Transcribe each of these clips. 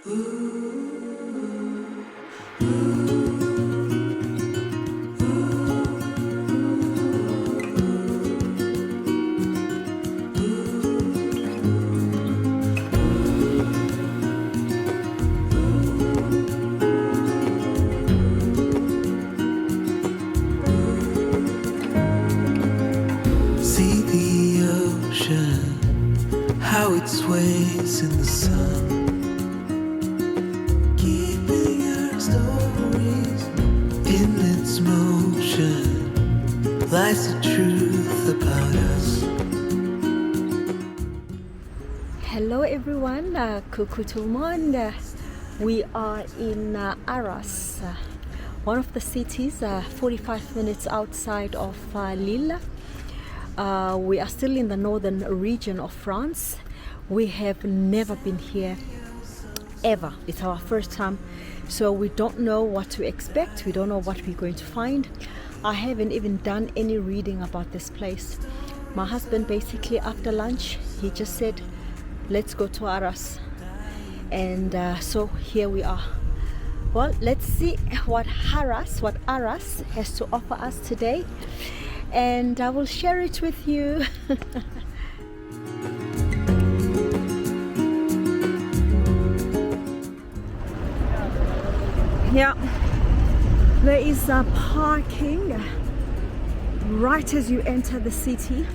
See the ocean, how it sways in the sun, keeping our stories in its motion, lies the truth about us. Hello everyone, coucou tout le monde. We are in Arras, one of the cities 45 minutes outside of Lille. We are still in the northern region of France. We have never been here ever. It's our first time, so we don't know what to expect. We don't know what we're going to find. I haven't even done any reading about this place. My husband basically after lunch, he just said, let's go to Arras. And so here we are. Well, let's see what Arras has to offer us today. And I will share it with you. Yeah, there is parking right as you enter the city.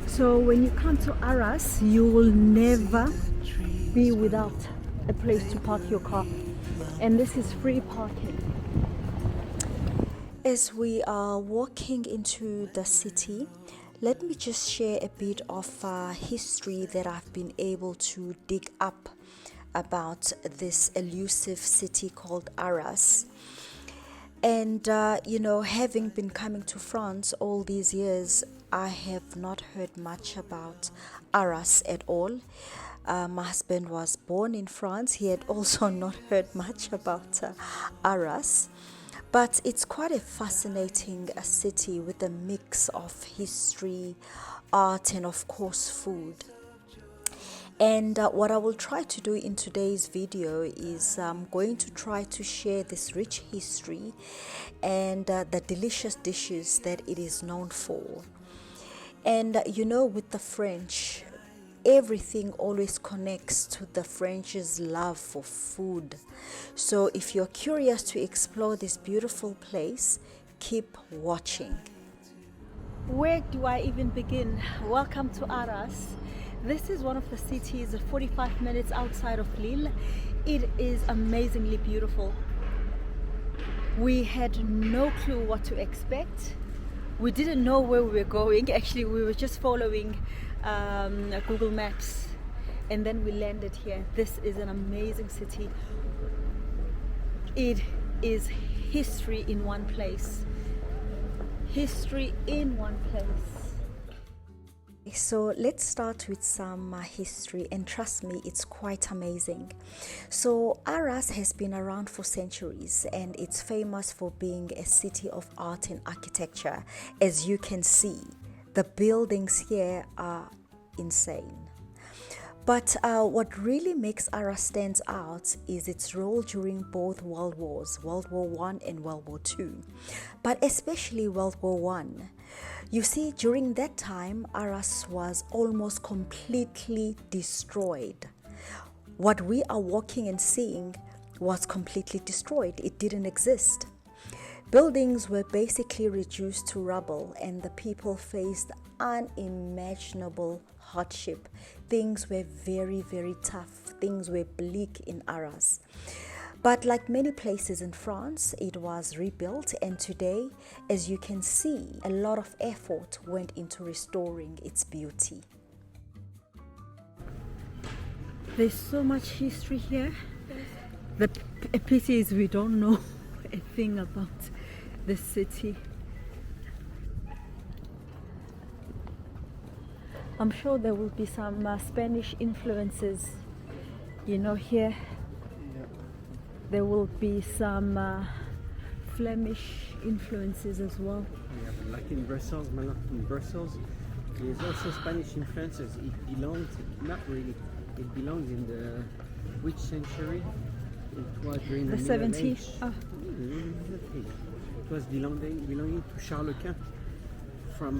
So when you come to Arras, you will never be without a place to park your car. And this is free parking. As we are walking into the city, let me just share a bit of history that I've been able to dig up about this elusive city called Arras. And having been coming to France all these years, I have not heard much about Arras at all. My husband was born in France. He had also not heard much about Arras. But it's quite a fascinating city with a mix of history, art, and of course food. And what I will try to do in today's video is I'm going to try to share this rich history and the delicious dishes that it is known for. And with the French, everything always connects to the French's love for food. So if you're curious to explore this beautiful place, keep watching. Where do I even begin? Welcome to Arras. This is one of the cities 45 minutes outside of Lille. It is amazingly beautiful. We had no clue what to expect. We didn't know where we were going. Actually, we were just following Google Maps, and then we landed here. This is an amazing city. It is history in one place. History in one place. So let's start with some history, and trust me, it's quite amazing. So Arras has been around for centuries, and it's famous for being a city of art and architecture. As you can see, the buildings here are insane. But what really makes Arras stand out is its role during both World Wars, World War I and World War II, but especially World War I. You see, during that time, Arras was almost completely destroyed. What we are walking and seeing was completely destroyed. It didn't exist. Buildings were basically reduced to rubble, and the people faced unimaginable hardship. Things were very, very tough. Things were bleak in Arras. But like many places in France, it was rebuilt, and today, as you can see, a lot of effort went into restoring its beauty. There's so much history here. The pity is we don't know a thing about this city. I'm sure there will be some Spanish influences, here. There will be some Flemish influences as well. Yeah, but like in Brussels, there's also Spanish influences. It belongs, not really, it belongs in the which century it was during The the Middle 70s. Age. Oh. It was belonging to Charles Quint. From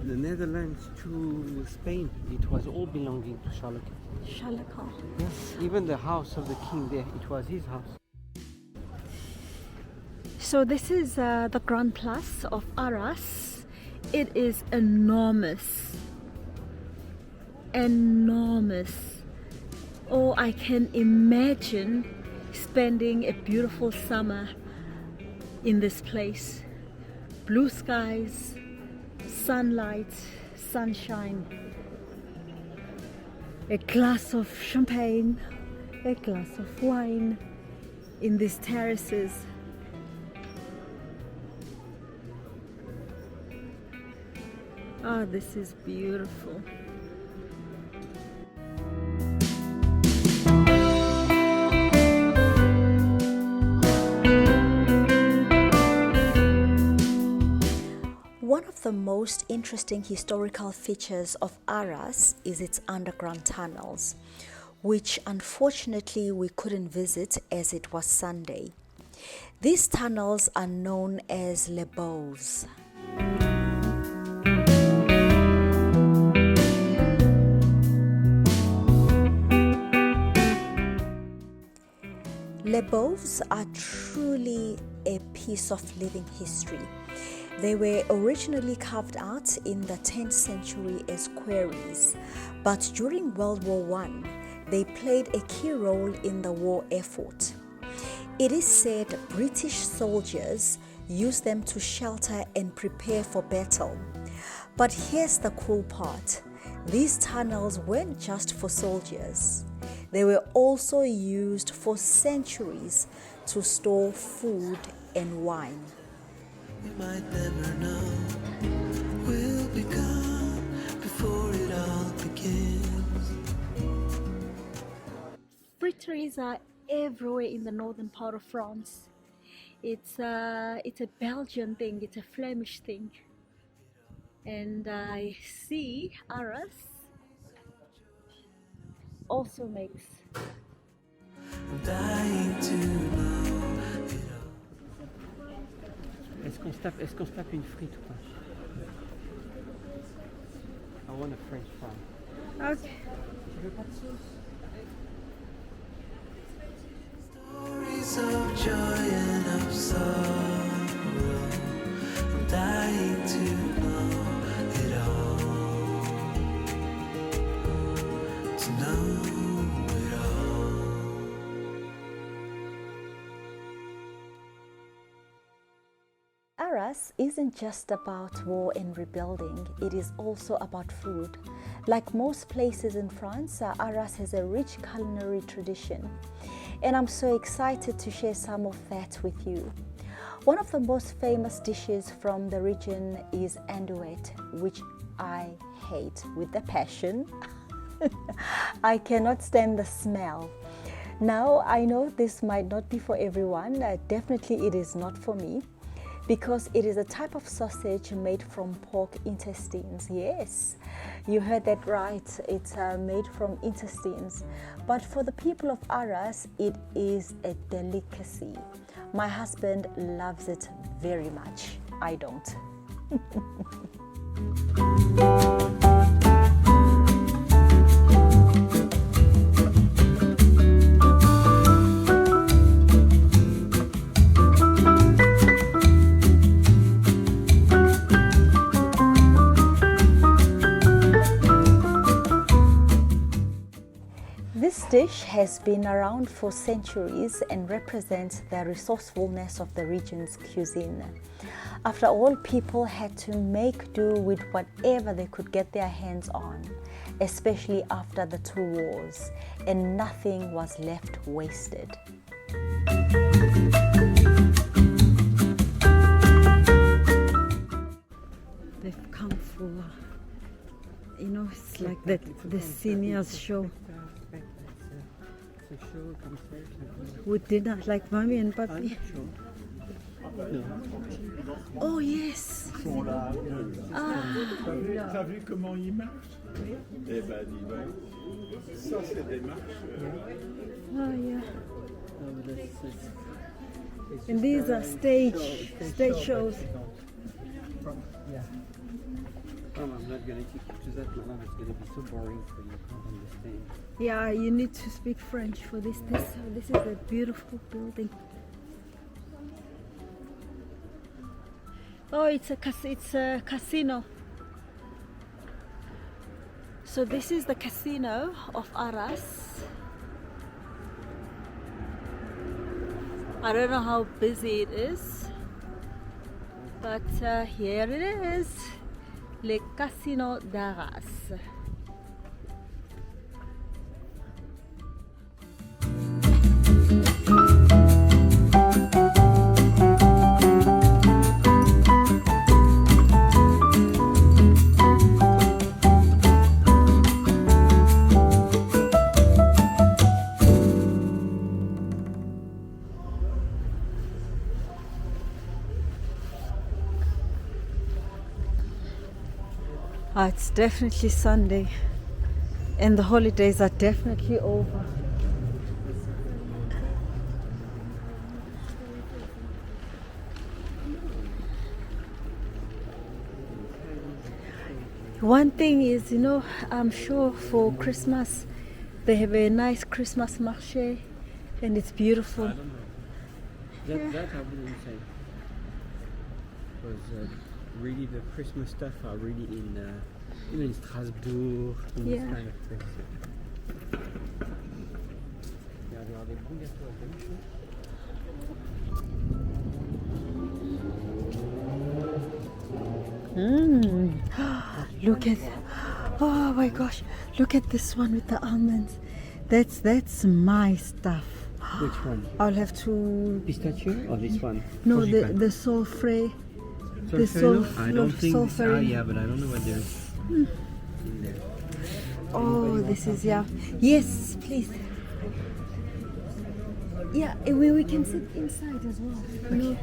the Netherlands to Spain, it was all belonging to Charles Quint. Charles Quint. Yes, even the house of the king there, it was his house. So this is the Grand Place of Arras. It is enormous. Enormous. Oh, I can imagine spending a beautiful summer in this place. Blue skies, sunlight, sunshine, a glass of champagne, a glass of wine in these terraces. Ah, this is beautiful. One of the most interesting historical features of Arras is its underground tunnels, which unfortunately we couldn't visit as it was Sunday. These tunnels are known as Les Boves. Les Boves are truly a piece of living history. They were originally carved out in the 10th century as quarries, but during World War I, they played a key role in the war effort. It is said British soldiers used them to shelter and prepare for battle. But here's the cool part. These tunnels weren't just for soldiers. They were also used for centuries to store food and wine. We might never know. We'll be gone before it all begins. Friteries are everywhere in the northern part of France. It's a Belgian thing, it's a Flemish thing. And I see Arras also makes. I'm dying to know it all. Est-ce qu'on se tape une frite ou pas? I want a French fry. Okay. Tu veux pas de sauce? Stories of joy and of sorrow. I'm dying to know it all. To know it all. Arras isn't just about war and rebuilding, it is also about food. Like most places in France, Arras has a rich culinary tradition, and I'm so excited to share some of that with you. One of the most famous dishes from the region is andouette, which I hate with a passion. I cannot stand the smell. Now, I know this might not be for everyone, definitely it is not for me, because it is a type of sausage made from pork intestines. Yes, you heard that right, it's made from intestines. But for the people of Arras, it is a delicacy. My husband loves it very much. I don't. This dish has been around for centuries and represents the resourcefulness of the region's cuisine. After all, people had to make do with whatever they could get their hands on, especially after the two wars, and nothing was left wasted. They've come for, you know, it's like the seniors show. With dinner, like mommy and papi. No. Oh yes. Ah. T'as vu comment il marche? Eh ben, dis donc. Ça, c'est des marches. Oh yeah. And these are stage shows. Yeah. Oh, I'm not going to teach you to that, Mama. It's going to be so boring for you. You can't understand. Yeah, you need to speak French for this. This is a beautiful building. Oh, it's a casino. So this is the casino of Arras. I don't know how busy it is, but here it is, le Casino d'Arras. It's definitely Sunday and the holidays are definitely over. One thing is, you know, I'm sure for Christmas they have a nice Christmas marché and it's beautiful. I don't know. That I wouldn't say. Because really the Christmas stuff are really even in Strasbourg, in this kind of place. Il y a des bons gâteaux à Flemish. Look at, oh my gosh, look at this one with the almonds. That's my stuff. Which one? I'll have to. Pistachio or this one? No, Frangipane. the sulfure. The Solferino? I don't think. sulfur. Yeah, but I don't know what there is in there. Oh, this is, yeah. Yes, please. Yeah, we can sit inside as well. No.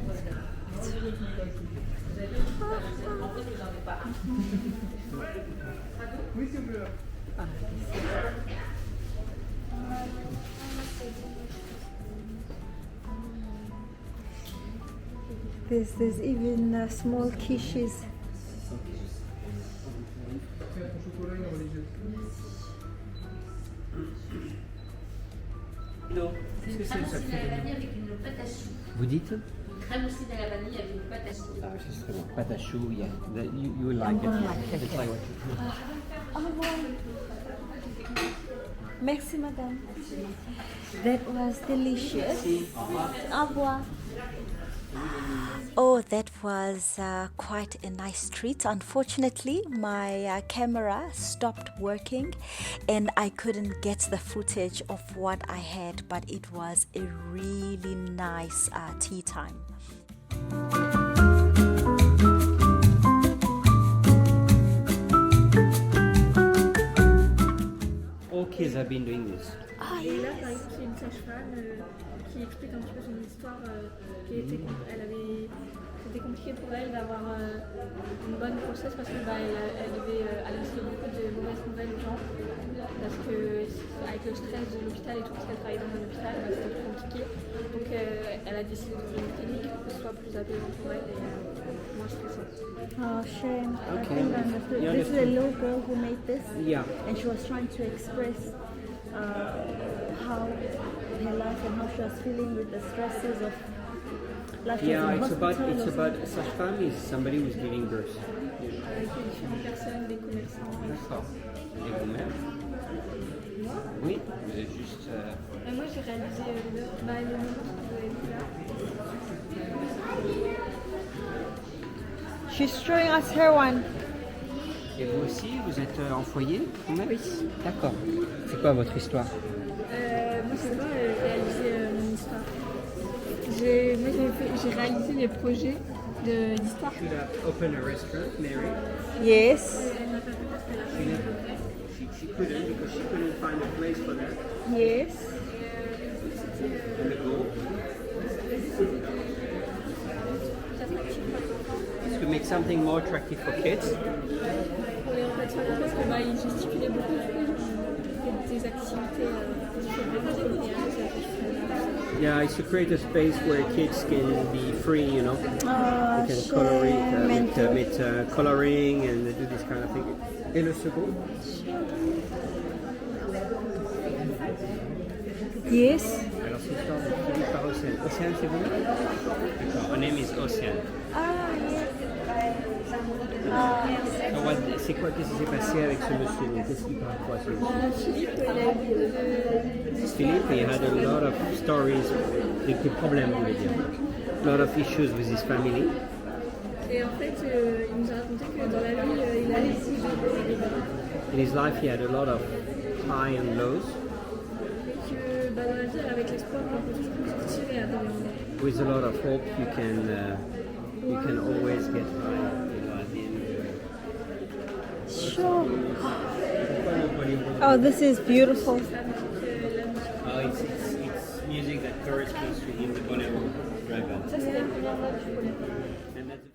There's even small quiches. Qu'est-ce que c'est ça? Vous dites? Crème aussi de la vanille avec une pâte à choux. Ah, c'est très bon. Pâte à choux, yeah. You will like it. It's like what Au revoir. Merci, madame. That was delicious. Au revoir. Oh, that was quite a nice treat. Unfortunately, my camera stopped working and I couldn't get the footage of what I had, but it was a really nice tea time. all kids have been doing this. Et là, par exemple, c'est une sage-femme qui explique un petit peu son histoire. C'était compliqué pour elle d'avoir une bonne grossesse parce que elle annonçait beaucoup de mauvaises nouvelles aux gens. Parce que avec le stress de l'hôpital et tout, parce qu'elle travaillait dans un hôpital, c'était plus compliqué. Donc elle a décidé d'ouvrir une clinique pour que ce soit plus apaisant pour elle et moins stressant. Oh, shame. Okay. I think I understood. You This is a little girl who made this. Yeah. And she was trying to express how her life and how she was feeling with the stresses of life. Yeah, in it's about hospital. sage-femme is somebody who's giving birth. Avec les différentes personnes, des commerçants. D'accord. Et vous-même? Oui, vous êtes juste. Moi j'ai réalisé le moment que vous avez vu là. She's showing us her one. Et vous aussi, vous êtes en foyer vous-même? Oui. D'accord. C'est quoi votre histoire? Moi c'est pas réaliser mon histoire. J'ai réalisé les projets d'histoire. Should have opened a restaurant, Mary. Yes. She couldn't because she couldn't find a place for that. Yes. And the goal is to make something more attractive for kids. Pour les repas de famille, parce que ils gesticulaient beaucoup, du coup ils faisaient des activités différentes, coloniales, c'est quelque chose. Yeah, it's to create a space where kids can be free, you know. Oh, They can color it with coloring and they do this kind of thing. Et le second? Yes. Alors c'est l'histoire de Philippe par Océane. Océane, c'est vous? D'accord, her name is Océane. C'est quoi, qu'est-ce qui s'est passé avec ce monsieur? Qu'est-ce qu'il parle quoi ce monsieur? Philippe, il a eu beaucoup de... Philippe, he had a lot of stories, des problèmes, on va dire. A lot of issues with his family. Et en fait, il nous a raconté que dans la vie, il a eu beaucoup de... In his life, he had a lot of high and lows. Et que dans la vie, avec l'espoir, on peut toujours sortir et arriver en haut. With a lot of hope, you can always get high. You know, at the end. Sure. Oh, this is beautiful. Oh, it's music that corresponds to him, the Bonero Dragon. And that's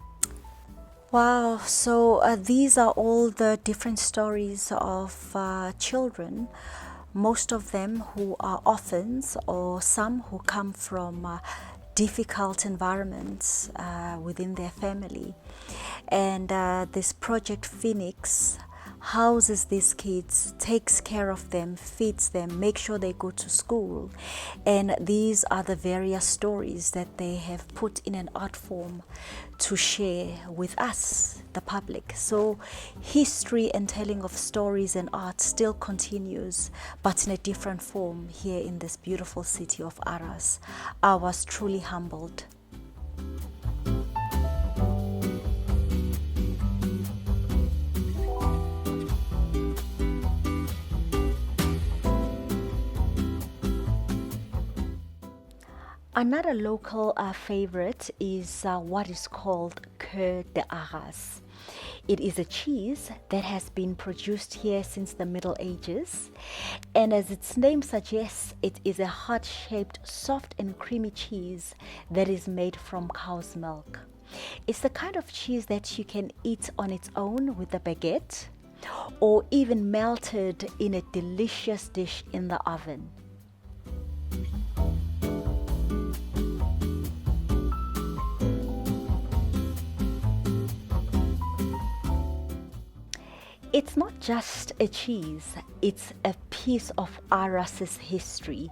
Wow, so these are all the different stories of children, most of them who are orphans or some who come from difficult environments within their family. And this Project Phoenix houses these kids, takes care of them, feeds them, makes sure they go to school. And these are the various stories that they have put in an art form to share with us, the public. So history and telling of stories and art still continues, but in a different form here in this beautiful city of Arras. I was truly humbled. Another local favorite is what is called Cœur d'Arras. It is a cheese that has been produced here since the Middle Ages, and as its name suggests, it is a heart-shaped, soft and creamy cheese that is made from cow's milk. It's the kind of cheese that you can eat on its own with a baguette, or even melted in a delicious dish in the oven. It's not just a cheese, it's a piece of Arras's history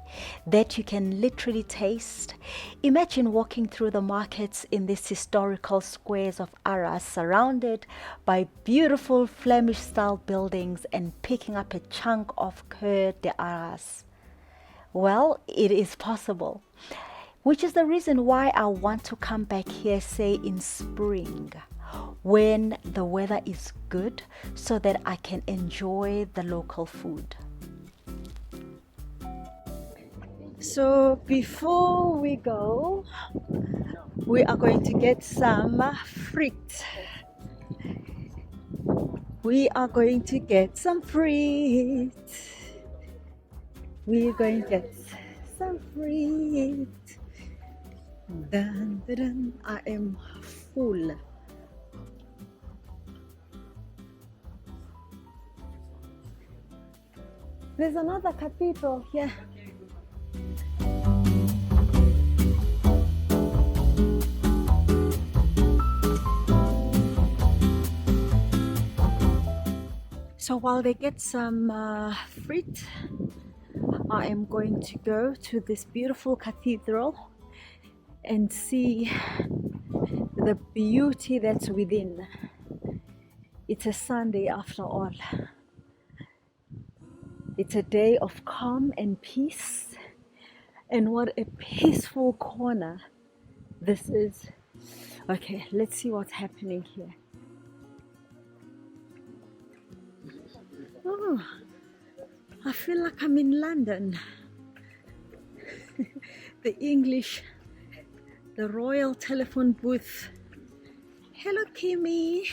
that you can literally taste. Imagine walking through the markets in these historical squares of Arras, surrounded by beautiful Flemish-style buildings and picking up a chunk of Cœur d'Arras. Well, it is possible, which is the reason why I want to come back here, say in spring, when the weather is good, so that I can enjoy the local food. So before we go, we are going to get some frites. We are going to get some frites. We're going to get some frites. Dun, dun, dun. I am full. There's another cathedral here. So while they get some fruit, I am going to go to this beautiful cathedral and see the beauty that's within. It's a Sunday after all. It's a day of calm and peace, and what a peaceful corner this is. Okay, let's see what's happening here. Oh, I feel like I'm in London. The English, the Royal Telephone Booth. Hello, Kimmy.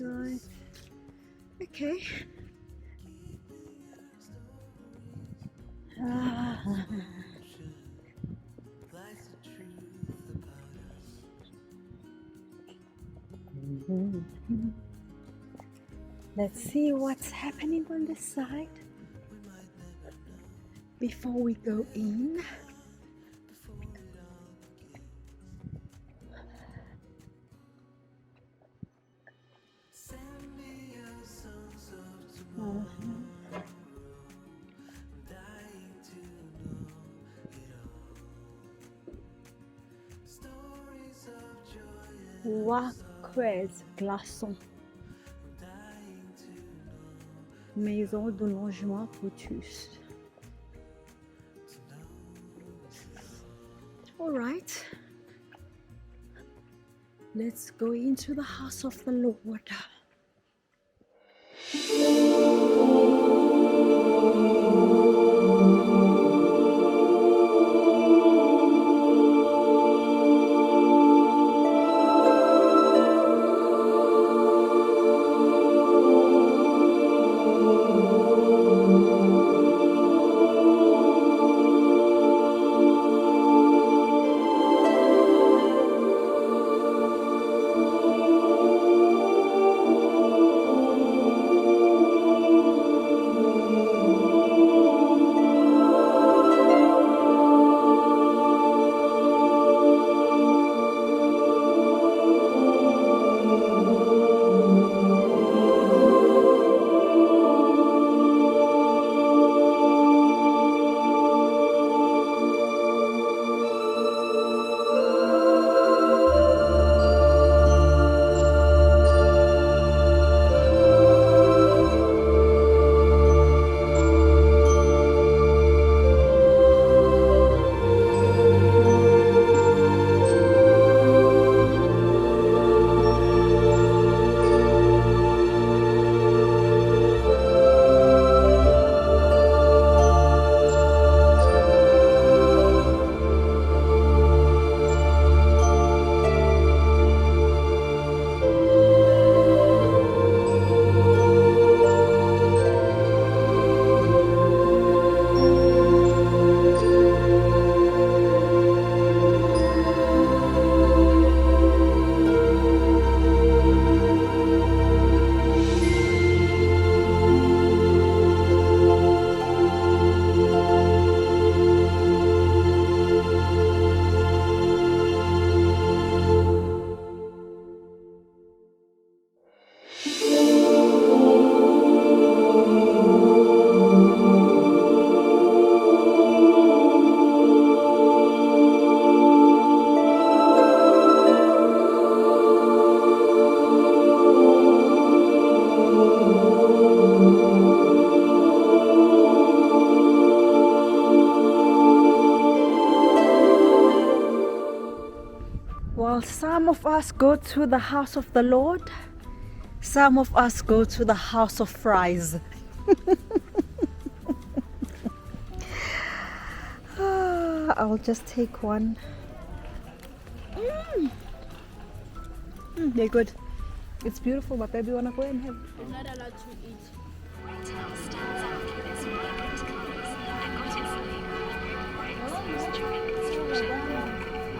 Right. Okay. Let's see what's happening on this side before we go in. Wacquez glaçon. Maison de logement pour tous. All right, let's go into the house of the Lord. Well, some of us go to the house of the Lord, some of us go to the house of fries. I'll just take one. They're good. It's beautiful, but baby, wanna go and have. You're not allowed to eat. Retail stands out with its vibrant colours and got its name from the used during construction.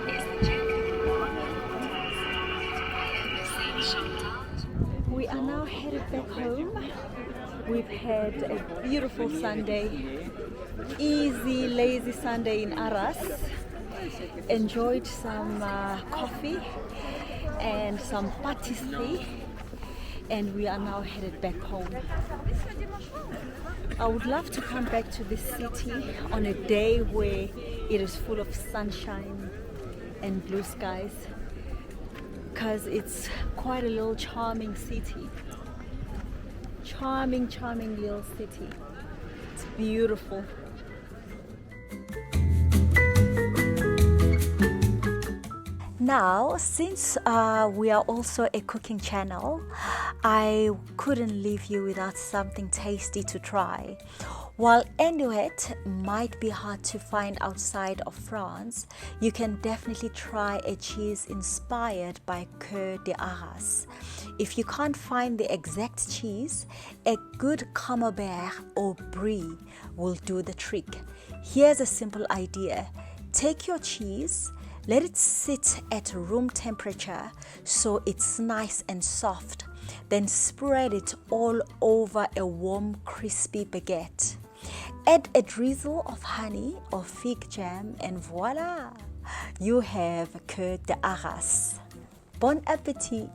It's the Duke of Saint-Jean-Baptiste. We are now headed back home. We've had a beautiful Sunday, easy, lazy Sunday in Arras. Enjoyed some coffee and some patisserie, and we are now headed back home. I would love to come back to this city on a day where it is full of sunshine and blue skies, because it's quite a little charming city. Charming little city. It's beautiful. Now, since we are also a cooking channel, I couldn't leave you without something tasty to try. While Inuit might be hard to find outside of France, you can definitely try a cheese inspired by Cœur d'Arras. If you can't find the exact cheese, a good camembert or brie will do the trick. Here's a simple idea. Take your cheese, let it sit at room temperature so it's nice and soft. Then spread it all over a warm, crispy baguette. Add a drizzle of honey or fig jam and voila! You have queue de Arras. Bon appétit!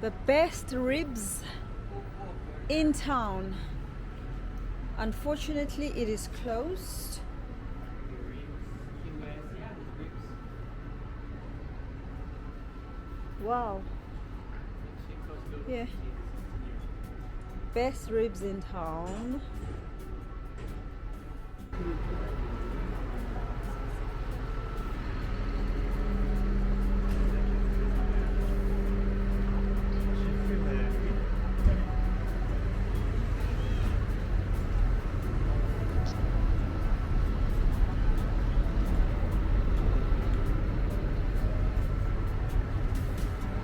The best ribs in town. Unfortunately, it is closed. Wow. Yeah. Best ribs in town.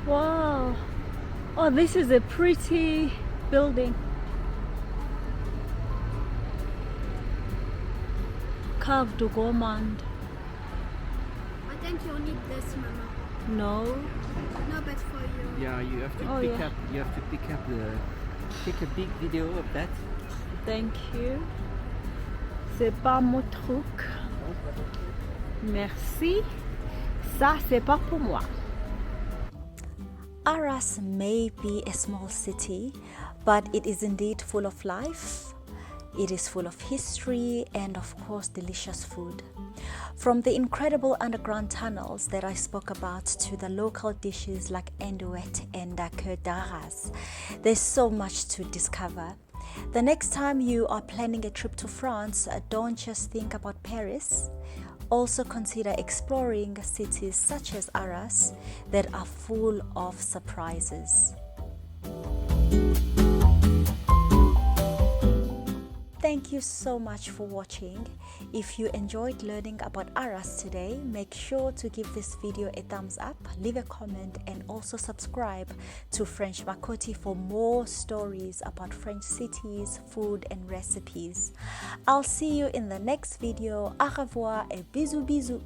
Wow. Oh, this is a pretty building. Carved gourmand. I think you'll need this, Mama. No. No, but for you. Yeah, you have to Oh, pick yeah. up. You have to take a big video of that. Thank you. C'est pas mon truc. Merci. Ça, c'est pas pour moi. Arras may be a small city, but it is indeed full of life. It is full of history and, of course, delicious food. From the incredible underground tunnels that I spoke about to the local dishes like andouette and queue d'Arras, there's so much to discover. The next time you are planning a trip to France, don't just think about Paris. Also consider exploring cities such as Arras that are full of surprises. Thank you so much for watching. If you enjoyed learning about Arras today, make sure to give this video a thumbs up, leave a comment, and also subscribe to French Makoti for more stories about French cities, food, and recipes. I'll see you in the next video. Au revoir et bisous bisous.